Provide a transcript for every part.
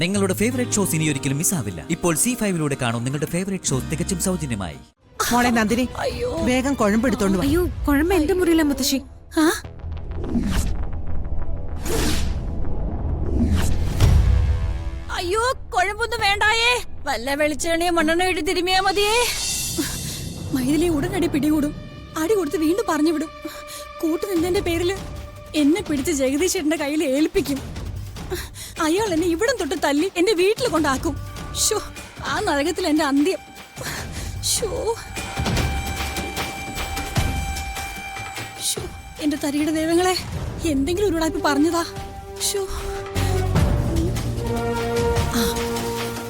നിങ്ങളുടെ favourite shows ഇനി ഒരിക്കലും മിസ്സാവില്ല. ഇപ്പോൾ C5 കാണും നിങ്ങളുടെ ഫേവറേറ്റ് ഷോസ് തികച്ചും സൗജന്യമായി. മോളെ നന്ദിനി, വേഗം കുഴമ്പെടുത്തോണ്ട് വാ. അയ്യോ, കുഴമ്പ് എന്റെ മുറിയില്ല മുത്തശ്ശി. അയ്യോ, കുഴമ്പൊന്നും വേണ്ടായേ. വല്ല വെളിച്ചെണ്ണയോ മണ്ണെണ്ണയോ ഇട്ട് തിരുമിയാ മതിയേ. മൈഥിലി ഉടനടി പിടികൂടും. അടി കൊടുത്ത് വീണ്ടും പറഞ്ഞു വിടും. കൂട്ടുനിന്നതിന്റെ പേരില് എന്നെ പിടിച്ച് ജഗദീശന്റെ കയ്യിൽ ഏൽപ്പിക്കും. അയാൾ എന്നെ ഇവിടം തൊട്ട് തല്ലി എന്റെ വീട്ടിൽ കൊണ്ടാക്കും. ഷോ, ആ നരകത്തിൽ എന്റെ അന്ത്യം. ഷോ, ഷോ, എന്റെ തരിയുടെ ദൈവങ്ങളെ, എന്തെങ്കിലും ഒരു ഉടായ്പ പറഞ്ഞതാ. ഷോ, ആ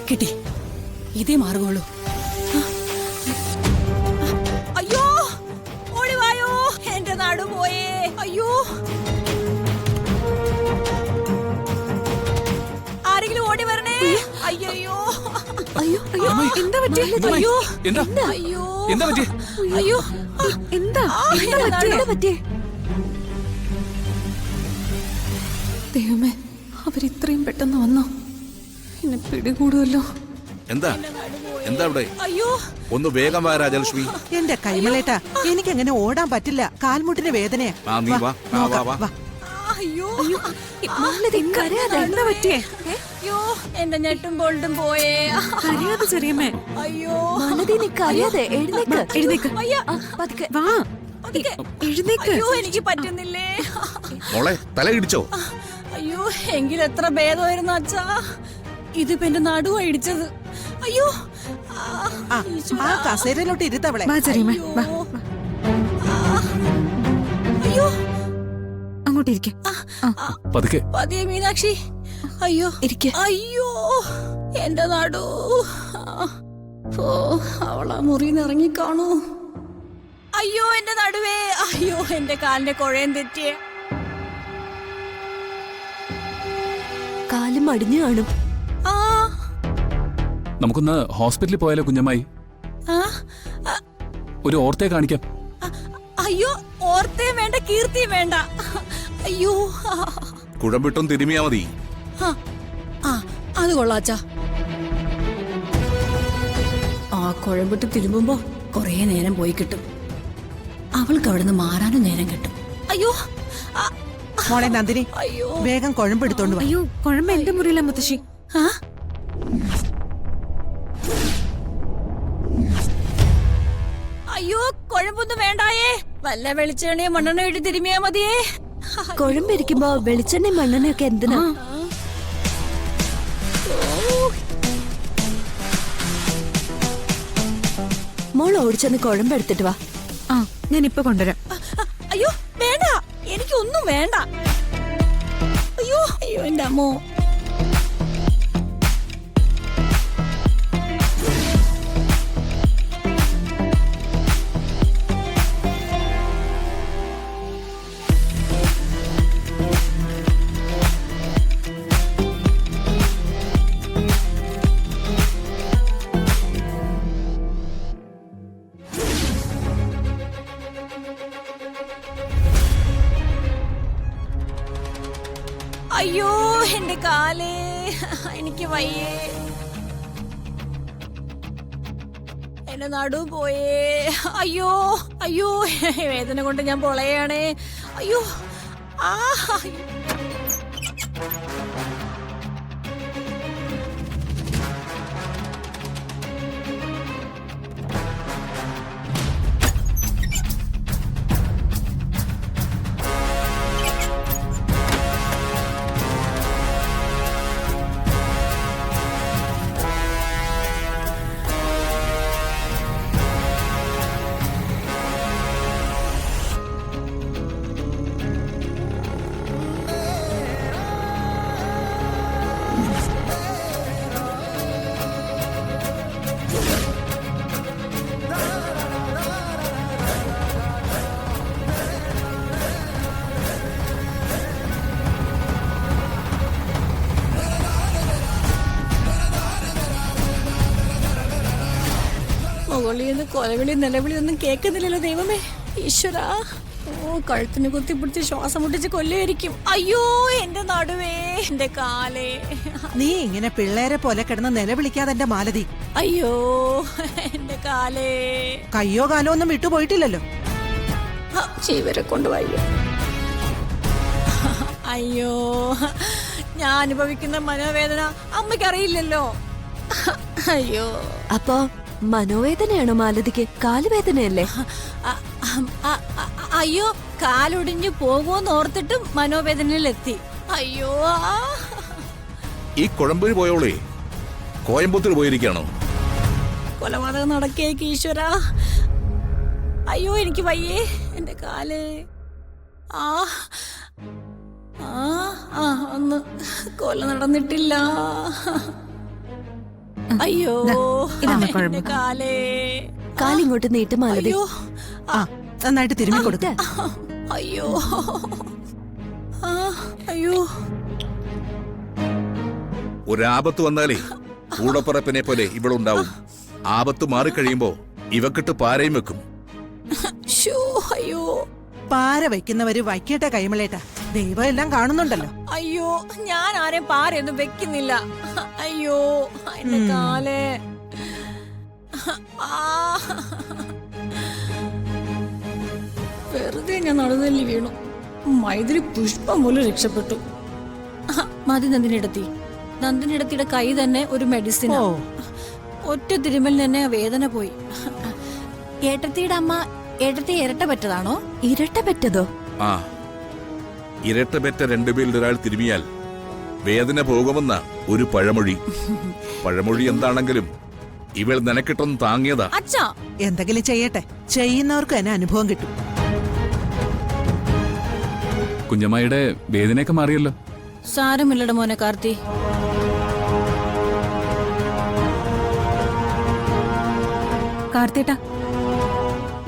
കിട്ടി, ഇതേ മാർഗമുള്ളൂ. അയ്യോ, ഓടിവായോ, എന്റെ നാട് പോയേ. അയ്യോ, ആരെങ്കിലും ഓടി വരണേ. അയ്യോ അയ്യോ അയ്യോ, എന്താ പറ്റിയ? അയ്യോ എന്താ അയ്യോ എന്താ പറ്റിയ? അയ്യോ, എന്താ പറ്റിയേ? ദൈവമേ, അവരിത്രയും പെട്ടെന്ന് വന്നോ? എന്നെ പിടികൂടുമല്ലോ. എന്താ എന്താ ഇവിടെ? അയ്യോ, ഒന്ന് വേഗം വാ രാജലക്ഷ്മി. എന്റെ കൈമളേട്ടാ, എനിക്കങ്ങനെ ഓടാൻ പറ്റില്ല. കാൽമുട്ടിന് വേദനയാ. ആ, നീ വാ, വാ, വാ, വാ. അയ്യോ, എന്താ പറ്റിയേ? അയ്യോ, എന്റെ ഞെട്ടും ബോൾട്ടും പോയേ. കരയാതെ ചെറിയമ്മേ. അയ്യോ, എഴുന്നേക്ക്. അയ്യ, പതുക്കെ, വാ, പതുക്കെ. എഴുന്നേക്ക്. അയ്യോ, എനിക്ക് പറ്റുന്നില്ലേ. മോളെ തല ഇടിച്ചോ? അയ്യോ, എങ്കിൽ എത്ര ഭേദമായിരുന്നു അച്ഛാ. ഇതിപ്പോ എന്റെ നടുവാ ഇടിച്ചത്. അയ്യോ, ആ കസേരയിലോട്ട് ഇരുത്തവളെ. വാ ചെറിയമ്മേ, വാ. അയ്യോ, അങ്ങോട്ട് ഇരിക്കെ. പതുക്കെ. പതിയെ മീനാക്ഷി. അയ്യോ, അയ്യോ, എന്റെ നടു. ഓ, അവളാ മുറിന്ന് ഇറങ്ങിക്കാണൂ. അയ്യോ, എന്റെ നടുവേ. അയ്യോ, എന്റെ കാലിന്റെ കുഴയും തെറ്റിയേ. കാലും അടിഞ്ഞു കാണും. ആ, നമുക്കൊന്ന് ഹോസ്പിറ്റലിൽ പോയാലോ കുഞ്ഞമ്മായി? ആ, ഒരു ഓർത്തെ കാണിക്കാം. അയ്യോ, ഓർത്തേം വേണ്ട, കീർത്തിയും വേണ്ട. അയ്യോ, കുഴമ്പിട്ടും തിരുമിയാ മതി. അത് കൊള്ളാച്ചാ. ആ കുഴമ്പിട്ട് തിരുമ്പുമ്പോ കൊറേ നേരം പോയി കിട്ടും. അവൾക്ക് അവിടുന്ന് മാറാനും നേരം കിട്ടും. അയ്യോ, മോളെ നന്ദിനി, അയ്യോ, വേഗം കുഴമ്പെടുത്തോണ്ട് വാ. അയ്യോ, കുഴമ്പ് എന്റെ മുറിയില്ല മുത്തശ്ശി. അയ്യോ, കുഴമ്പൊന്നും വേണ്ടായേ. വല്ല വെളിച്ചെണ്ണയോ മണ്ണെണ്ണയോ ഇട്ട് തിരുമിയാ മതിയേ. കുഴമ്പിരിക്കുമ്പോ വെളിച്ചെണ്ണ മണ്ണെണ്ണയൊക്കെ എന്തിനാ? മോൾ ഓടിച്ചെന്ന് കുഴമ്പെടുത്തിട്ട് വാ. ആ, ഞാൻ ഇപ്പൊ കൊണ്ടുവരാം. അയ്യോ, വേണ്ട, എനിക്കൊന്നും വേണ്ട. അയ്യോ, അയ്യോ, എന്റെ അമ്മോ. അയ്യോ, എന്റെ കാലേ, എനിക്ക് വയ്യേ. എന്റെ നടു പോയേ. അയ്യോ, അയ്യോ, വേദന കൊണ്ട് ഞാൻ പൊളയാണേ. അയ്യോ, ആ, മുകളിൽ നിന്ന് കൊലവിളി നിലവിളി ഒന്നും കേൾക്കുന്നില്ലല്ലോ ദൈവമേ. ഈശ്വരാ, ഓ കഴുത്തിന് കുത്തിപ്പിടിച്ച് ശ്വാസം മുട്ടിച്ച് കൊല്ലുമായിരിക്കും. അയ്യോ എന്റെ നടുവേ, എന്റെ കാലേ. നീ ഇങ്ങനെ പിള്ളേരെ പോലെ കിടന്ന് നിലവിളിക്കാതെ എന്റെ മാലതി. അയ്യോ എന്റെ കാലേ. കയ്യോ കാലോ ഒന്നും വിട്ടുപോയിട്ടില്ലല്ലോ. ശിവരെ കൊണ്ടുപോയി. അയ്യോ ഞാൻ അനുഭവിക്കുന്ന മനോവേദന അമ്മയ്ക്കറിയില്ലല്ലോ. അയ്യോ. അപ്പോ മനോവേദനയാണോ മാലതിക്ക്? കാലുവേദനയല്ലേ? അയ്യോ കാലൊടിഞ്ഞു പോകുമെന്ന് ഓർത്തിട്ടും മനോവേദനയിലെത്തി. അയ്യോ. ഈ കുഴമ്പൂര് പോയോളേ കോയമ്പത്തൂർ പോയിരിക്കുകയാണോ? കൊലപാതകം നടക്കേക്ക് ഈശ്വര. അയ്യോ എനിക്ക് വയ്യേ, എന്റെ കാല്. ആ ആ ആ ഒന്ന് കൊല നടന്നിട്ടില്ല. അയ്യോ എന്റെ കാലേ. കാലിങ്ങോട്ട് നീട്ട് മാലതി. അയ്യോ ആ നന്നായിട്ട് തിരുമ്മി കൊടുക്ക. അയ്യോ അയ്യോ. ഒരാപത്ത് വന്നാലേ കൂടപ്പറപ്പിനെ പോലെ ഇവിടെ ഉണ്ടാവും. ആപത്ത് മാറിക്കഴിയുമ്പോ ഇവക്കിട്ട് പാരയും വെക്കും. അയ്യോ. പാര വയ്ക്കുന്നവര് വയ്ക്കട്ടെ കൈമളേട്ടാ, ദൈവം എല്ലാം കാണുന്നുണ്ടല്ലോ. അയ്യോ ഞാൻ ആരെയും പാരയൊന്നും വെക്കുന്നില്ല. അയ്യോ എന്റെ കാല്. വെറുതെ ഞാൻ നടുതല്ലി വീണു. മൈതിരി പുഷ്പം പോലും രക്ഷപ്പെട്ടു. മതി നന്ദിനിടത്തി. നന്ദിനിടത്തിയുടെ കൈ തന്നെ ഒരു മെഡിസിൻ. ഒറ്റ തിരുമൽ തന്നെ വേദന പോയി. ഏട്ടത്തിയുടെ അമ്മ ഏട്ടത്തി ഇരട്ട പറ്റതാണോ? ഇരട്ട പറ്റതോ? ആ, ഇരട്ട പെറ്റ രണ്ടുപേരിൽ ഒരാൾ തിരുമിയാൽ വേദന പോകുമെന്ന ഒരു പഴമൊഴി. പഴമൊഴി എന്താണെങ്കിലും ഇവൾ നിനക്കിട്ടൊന്ന് താങ്ങിയതാ. അച്ഛാ എന്തെങ്കിലും ചെയ്യട്ടെ, ചെയ്യുന്നവർക്ക് തന്നെ അനുഭവം കിട്ടും. കുഞ്ഞമ്മയുടെ വേദനയൊക്കെ മാറിയല്ലോ. സാരമില്ലട മോനെ കാർത്തി. കാർത്തിയേട്ടാ,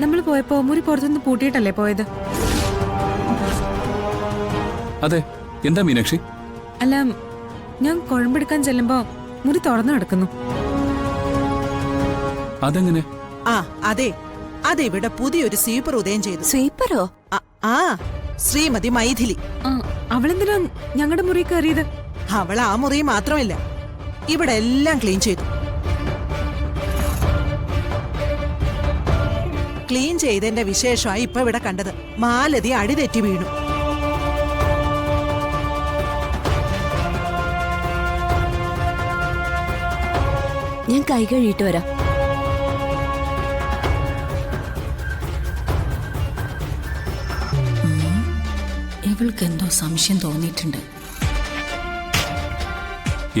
നമ്മൾ പോയപ്പോ മുറി പുറത്തുനിന്ന് പൂട്ടിയിട്ടല്ലേ പോയത്? അതെ, എന്താ മീനാക്ഷി? അല്ല, ഞാൻ കുഴമ്പെടുക്കാൻ ചെല്ലുമ്പോ മുറി തുറന്നു കിടക്കുന്നു. അതെങ്ങനെ? ആ അതെ, അതിവിടെ പുതിയൊരു സ്വീപ്പർ ഉദയം ചെയ്തു. സ്വീപ്പറോ? ആ ശ്രീമതി മൈഥിലി. അവളെന്തിനാ ഞങ്ങളുടെ മുറി കയറിയത്? അവൾ ആ മുറി മാത്രമില്ല, ഇവിടെ എല്ലാം ക്ലീൻ ചെയ്തു. ക്ലീൻ ചെയ്തതിന്റെ വിശേഷമായി ഇപ്പൊ ഇവിടെ കണ്ടത്. മാലതി അടിതെറ്റി വീണു. ഞാൻ കൈ കഴുകിയിട്ട് വരാം. ഇവൾക്ക് എന്തോ സംശയം തോന്നിയിട്ടുണ്ട്.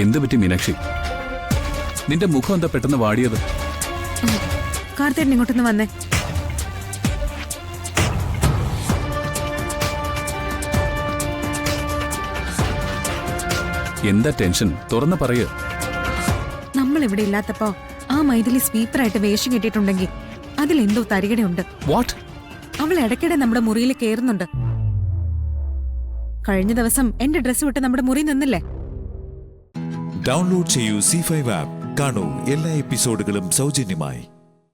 എന്ത് പറ്റി മീനാക്ഷി? നിന്റെ മുഖം എന്താ പെട്ടെന്ന് വാടിയത്? കാർത്തിയേട്ടൻ ഇങ്ങോട്ടൊന്ന് വന്നേ. എന്താ ടെൻഷൻ? തുറന്ന് പറയൂ. നമ്മൾ ഇവിടെ ഇല്ലാത്തപ്പോ ആ മൈഥിലി സ്വീപ്പറായിട്ട് വേഷം കെട്ടിയിട്ടുണ്ടെങ്കിൽ അതിലെന്തോ തരികടയുണ്ട്. വാട്ട്? അവൾ ഇടയ്ക്കിടെ നമ്മുടെ മുറിയിൽ കയറുന്നുണ്ട്. കഴിഞ്ഞ ദിവസം എന്റെ ഡ്രസ്സ് വിട്ട് നമ്മുടെ മുറി നിന്നില്ലേ? ഡൗൺലോഡ് ചെയ്യൂ C5 ആപ്പ്. കാണൂ എല്ലാ എപ്പിസോഡുകളും സൗജന്യമായി.